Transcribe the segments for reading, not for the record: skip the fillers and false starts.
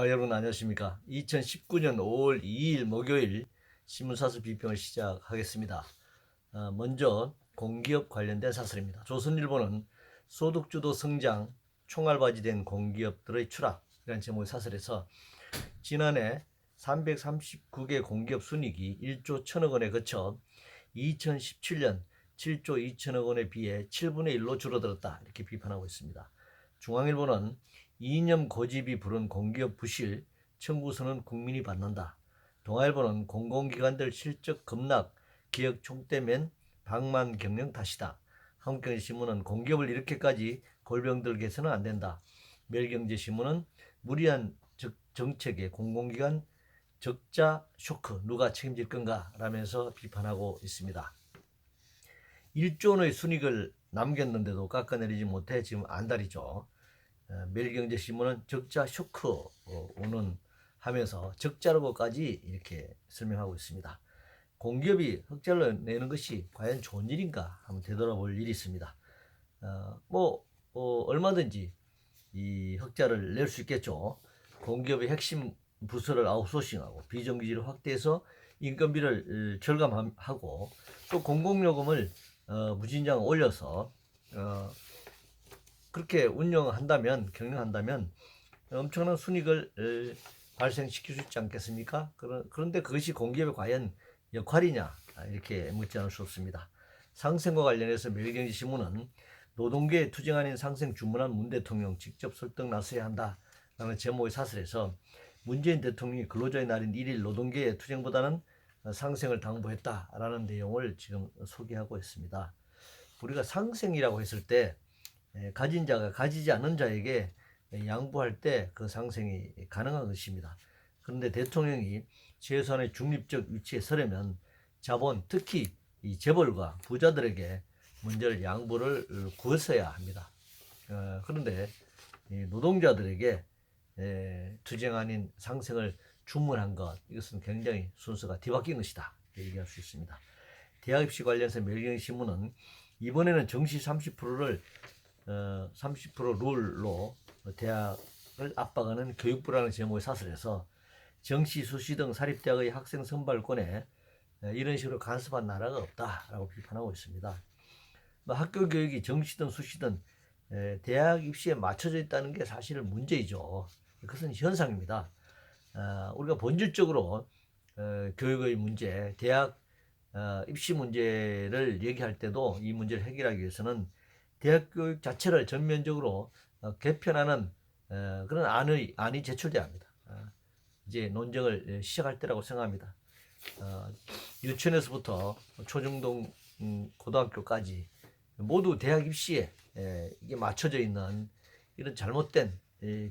여러분 안녕하십니까. 2019년 5월 2일 목요일 신문사설 비평을 시작하겠습니다. 먼저 공기업 관련된 사설입니다. 조선일보는 소득주도 성장, 총알바지된 공기업들의 추락이라는 제목의 사설에서 지난해 339개 공기업 순이익이 1조 1천억 원에 그쳐 2017년 7조 2천억 원에 비해 7분의 1로 줄어들었다, 이렇게 비판하고 있습니다. 중앙일보는 이념 고집이 부른 공기업 부실, 청구서는 국민이 받는다. 동아일보는 공공기관들 실적 급락, 개혁 총대면 방만 경영 탓이다. 한국경제신문은 공기업을 이렇게까지 골병들게 해서는 안 된다. 매일경제신문은 무리한 정책에 공공기관 적자 쇼크 누가 책임질 건가 라면서 비판하고 있습니다. 1조 원의 순익을 남겼는데도 깎아내리지 못해 지금 안달이죠. 매일경제신문은 적자 쇼크 오는 하면서 적자라고까지 이렇게 설명하고 있습니다. 공기업이 흑자를 내는 것이 과연 좋은 일인가 한번 되돌아볼 일이 있습니다. 얼마든지 이 흑자를 낼 수 있겠죠. 공기업의 핵심 부서를 아웃소싱하고 비정규직을 확대해서 인건비를 절감하고 또 공공요금을 무진장 올려서 그렇게 운영한다면, 경영한다면 엄청난 순익을 발생시킬 수 있지 않겠습니까? 그런데 그것이 공기업의 과연 역할이냐, 이렇게 묻지 않을 수 없습니다. 상생과 관련해서 매일경제신문은 노동계의 투쟁 아닌 상생 주문한 문 대통령 직접 설득 나서야 한다라는 제목의 사설에서 문재인 대통령이 근로자의 날인 1일 노동계의 투쟁보다는 상생을 당부했다라는 내용을 지금 소개하고 있습니다. 우리가 상생이라고 했을 때 가진 자가 가지지 않는 자에게 양보할 때 그 상생이 가능한 것입니다. 그런데 대통령이 최소한의 중립적 위치에 서려면 자본, 특히 이 재벌과 부자들에게 문제를 양보를 구했어야 합니다. 그런데 노동자들에게 투쟁 아닌 상생을 주문한 것, 이것은 굉장히 순서가 뒤바뀐 것이다, 얘기할 수 있습니다. 대학 입시 관련해서 매일경제신문은 이번에는 정시 30%를 30% 룰로 대학을 압박하는 교육부라는 제목의 사설에서 정시, 수시 등 사립대학의 학생 선발권에 이런 식으로 간섭한 나라가 없다라고 비판하고 있습니다. 학교 교육이 정시든 수시든 대학 입시에 맞춰져 있다는 게 사실 문제이죠. 그것은 현상입니다. 우리가 본질적으로 교육의 문제, 대학 입시 문제를 얘기할 때도 이 문제를 해결하기 위해서는 대학 교육 자체를 전면적으로 개편하는 그런 안이 제출돼야 합니다. 이제 논쟁을 시작할 때라고 생각합니다. 유치원에서부터 초중등 고등학교까지 모두 대학 입시에 이게 맞춰져 있는 이런 잘못된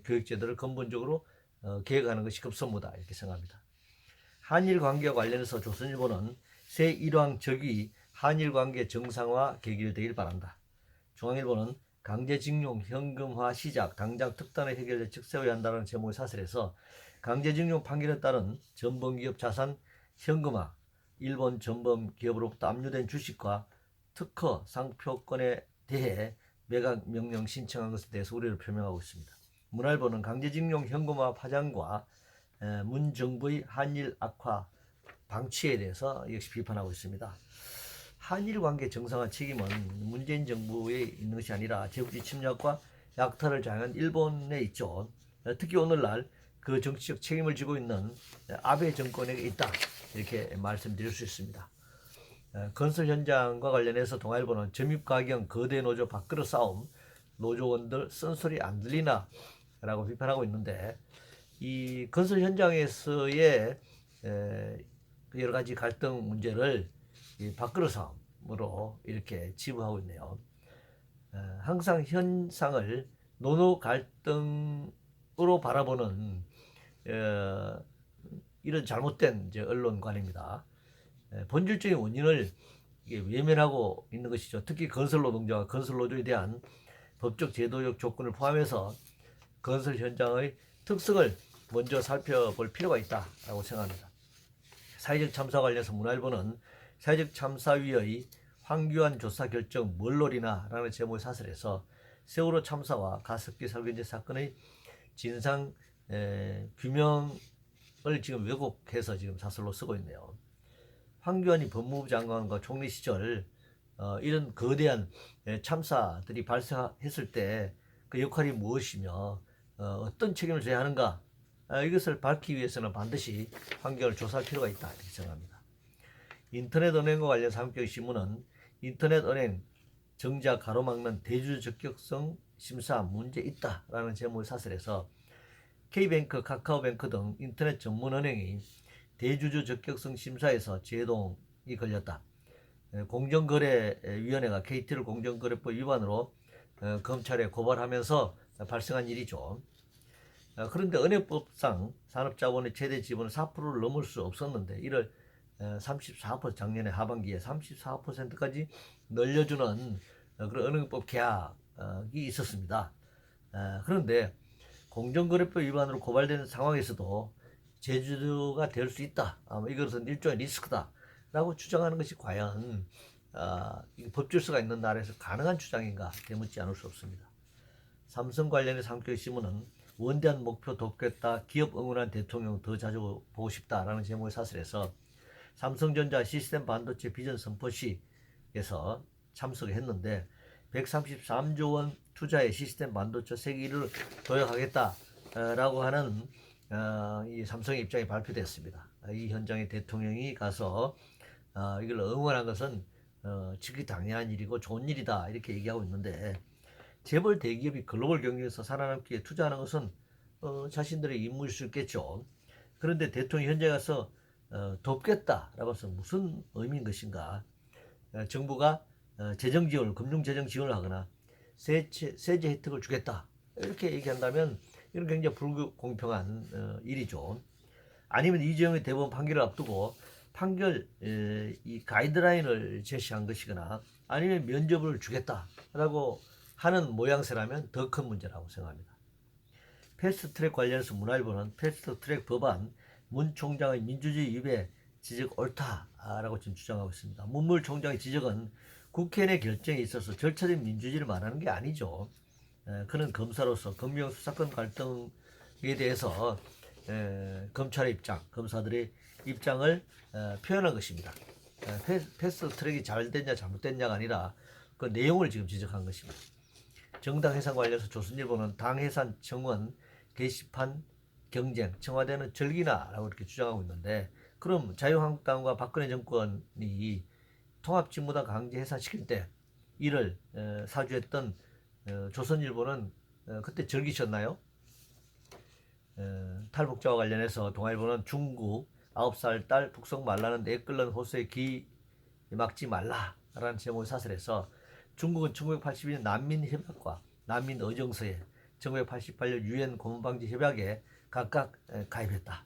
교육제도를 근본적으로 개혁하는 것이 급선무다, 이렇게 생각합니다. 한일 관계와 관련해서 조선일보는 새 일왕 적이 한일 관계 정상화 계기를 되길 바란다. 중앙일보는 강제징용 현금화 시작, 당장 특단의 해결 대책 세워야 한다는 제목의 사설에서 강제징용 판결에 따른 전범기업 자산 현금화, 일본 전범기업으로부터 압류된 주식과 특허 상표권에 대해 매각 명령 신청한 것에 대해서 우려를 표명하고 있습니다. 문화일보는 강제징용 현금화 파장과 문 정부의 한일 악화 방치에 대해서 역시 비판하고 있습니다. 한일 관계 정상화 책임은 문재인 정부에 있는 것이 아니라 제국주의 침략과 약탈을 자행한 일본에 있죠. 특히 오늘날 그 정치적 책임을 지고 있는 아베 정권에게 있다, 이렇게 말씀드릴 수 있습니다. 건설 현장과 관련해서 동아일보는 점입가경 거대 노조 밥그릇 싸움, 노조원들 쓴소리 안 들리나 라고 비판하고 있는데, 이 건설 현장에서의 여러 가지 갈등 문제를 밥그릇 싸움으로 이렇게 치부하고 있네요. 항상 현상을 노노 갈등으로 바라보는 이런 잘못된 언론관입니다. 본질적인 원인을 외면하고 있는 것이죠. 특히 건설 노동자와 건설 노조에 대한 법적 제도적 조건을 포함해서 건설 현장의 특성을 먼저 살펴볼 필요가 있다고 생각합니다. 사회적 참사 관련해서 문화일보는 사회적 참사위의 황교안 조사 결정 뭘 노리나 라는 제목의 사설에서 세월호 참사와 가습기 살균제 사건의 진상 규명을 지금 왜곡해서 지금 사설로 쓰고 있네요. 황교안이 법무부 장관과 총리 시절 이런 거대한 참사들이 발생했을 때 그 역할이 무엇이며 어떤 책임을 져야 하는가, 이것을 밝히기 위해서는 반드시 환경을 조사할 필요가 있다 이렇게 생각합니다. 인터넷 은행과 관련 사법개혁 신문은 인터넷 은행 정자 가로막는 대주주 적격성 심사 문제 있다라는 제목의 사설에서 K뱅크, 카카오뱅크 등 인터넷 전문 은행이 대주주 적격성 심사에서 제동이 걸렸다. 공정거래위원회가 KT를 공정거래법 위반으로 검찰에 고발하면서 발생한 일이죠. 그런데 은행법상 산업자본의 최대 지분은 4%를 넘을 수 없었는데 이를 34% 작년에 하반기에 34%까지 늘려주는 그런 은행법 개혁이 있었습니다. 그런데 공정거래법 위반으로 고발되는 상황에서도 제주도가 될 수 있다. 이것은 일종의 리스크다라고 주장하는 것이 과연 법질서가 있는 나라에서 가능한 주장인가 되묻지 않을 수 없습니다. 삼성 관련의 상표의 신문은 원대한 목표 돕겠다, 기업 응원한 대통령 더 자주 보고 싶다라는 제목의 사설에서 삼성전자 시스템 반도체 비전 선포식에서 참석했는데 133조 원 투자의 시스템 반도체 세계 1위를 도약하겠다라고 하는 이 삼성의 입장이 발표됐습니다. 이 현장에 대통령이 가서 이걸 응원한 것은 지극히 당연한 일이고 좋은 일이다 이렇게 얘기하고 있는데, 재벌 대기업이 글로벌 경쟁에서 살아남기에 투자하는 것은 자신들의 임무일 수 있겠죠. 그런데 대통령이 현장에 가서 돕겠다라고 해서 무슨 의미인 것인가? 정부가 재정 지원을, 금융 재정 지원을 하거나 세제 혜택을 주겠다 이렇게 얘기한다면 이건 굉장히 불공평한 일이죠. 아니면 이재용의 대법원 판결을 앞두고 판결 이 가이드라인을 제시한 것이거나 아니면 면접을 주겠다라고 하는 모양새라면 더 큰 문제라고 생각합니다. 패스트트랙 관련해서 문화일보는 패스트트랙 법안 문 총장의 민주주의 위배 지적 옳다라고 지금 주장하고 있습니다. 문물 총장의 지적은 국회의 결정에 있어서 절차적인 민주주의를 말하는 게 아니죠. 그는 검사로서 검경 수사권 갈등에 대해서 검찰의 입장, 검사들의 입장을 표현한 것입니다. 패스트트랙이 잘 됐냐 잘못됐냐가 아니라 그 내용을 지금 지적한 것입니다. 정당 해산 관련해서 조선일보는 당 해산 청원 게시판 경쟁, 청와대는 절기나라고 이렇게 주장하고 있는데, 그럼 자유한국당과 박근혜 정권이 통합진보당 강제 해산시킬 때 이를 사주했던 조선일보는 그때 절기셨나요? 탈북자와 관련해서 동아일보는 중국 9살 딸 북송 말라는데 끓는 호수에 귀 막지 말라라는 제목의 사설에서 중국은 1982년 난민협약과 난민의정서에 1988년 유엔 고문방지 협약에 각각 가입했다.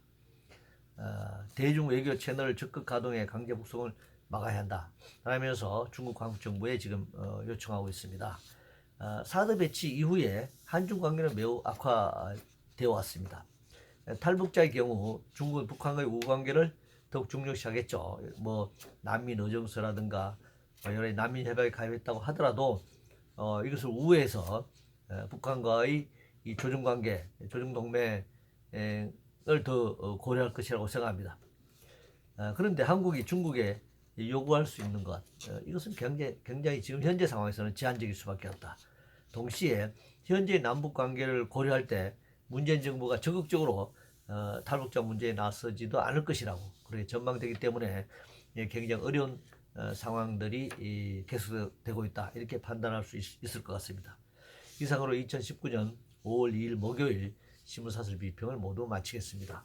대중 외교 채널 적극 가동해 강제 북송을 막아야 한다 라면서 중국 한국 정부에 지금 요청하고 있습니다. 사드 배치 이후에 한중 관계는 매우 악화되어 왔습니다. 탈북자의 경우 중국은 북한과의 우호 관계를 더욱 중요시하겠죠. 뭐 난민 의정서라든가 여러 난민 협약에 가입했다고 하더라도 이것을 우회해서 북한과의 이 조정 관계, 조정 동맹을 더 고려할 것이라고 생각합니다. 그런데 한국이 중국에 요구할 수 있는 것, 이것은 굉장히 지금 현재 상황에서는 제한적일 수밖에 없다. 동시에 현재 남북 관계를 고려할 때 문재인 정부가 적극적으로 탈북자 문제에 나서지도 않을 것이라고 그렇게 전망되기 때문에 굉장히 어려운 상황들이 계속되고 있다 이렇게 판단할 수 있을 것 같습니다. 이상으로 2019년 5월 2일 목요일 신문사설 비평을 모두 마치겠습니다.